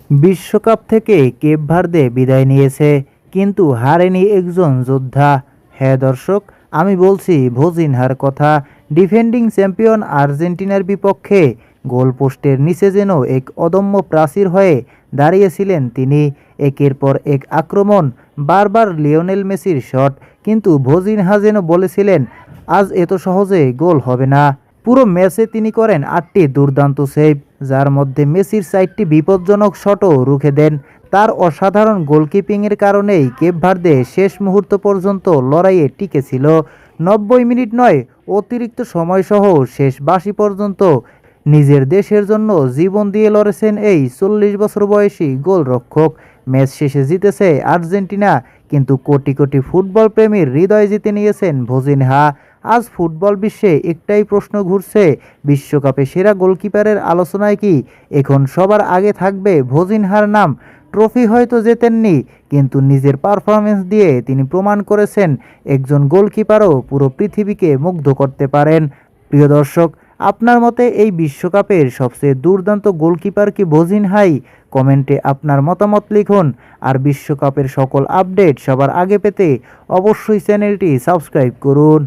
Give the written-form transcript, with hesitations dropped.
বিশ্বকাপ থেকে Cape Verde বিদায় নিয়েছে, কিন্তু হারেনি একজন যোদ্ধা। হ্যাঁ দর্শক, আমি বলছি ভোজিনহার কথা। ডিফেন্ডিং চ্যাম্পিয়ন আর্জেন্টিনার বিপক্ষে গোলপোস্টের নিচে যেন এক অদম্য প্রাচীর হয়ে দাঁড়িয়েছিলেন তিনি। একের পর এক আক্রমণ, বারবার লিওনেল মেসির শট, কিন্তু ভোজিনহা যেন বলেছিলেন আজ এত সহজে গোল হবে না। পুরো ম্যাচে তিনি করেন 8টি দুর্দান্ত সেভ, যার মধ্যে মেসির 4টি বিপজ্জনক শটও রুখে দেন। তার অসাধারণ গোলকিপিংয়ের কারণেই কেপ ভার্দে শেষ মুহূর্ত পর্যন্ত লড়াইয়ে টিকেছিল। 90 মিনিট নয়, অতিরিক্ত সময়সহ শেষ বাঁশি পর্যন্ত নিজের দেশের জন্য জীবন দিয়ে লড়েছেন এই 40 বছর বয়সী গোলরক্ষক। ম্যাচ শেষে জিতেছে আর্জেন্টিনা, কিন্তু কোটি কোটি ফুটবল প্রেমীর হৃদয় জিতে নিয়েছেন ভোজিনহা। আজ ফুটবল বিশ্বে একটাই প্রশ্ন ঘুরছে, বিশ্বকাপে সেরা গোলকিপারের আলোচনায় কি এখন সবার আগে থাকবে ভোজিনহার নাম? ট্রফি হয়তো জেতেননি, কিন্তু নিজের পারফরমেন্স দিয়ে তিনি প্রমাণ করেছেন একজন গোলকিপারও পুরো পৃথিবীকে মুগ্ধ করতে পারেন। প্রিয় দর্শক, আপনার মতে এই বিশ্বকাপের সবচেয়ে দুর্দান্ত গোলকিপার কি ভোজিনহাই? কমেন্টে আপনার মতামত লিখুন। আর বিশ্বকাপের সকল আপডেট সবার আগে পেতে অবশ্যই চ্যানেলটি সাবস্ক্রাইব করুন।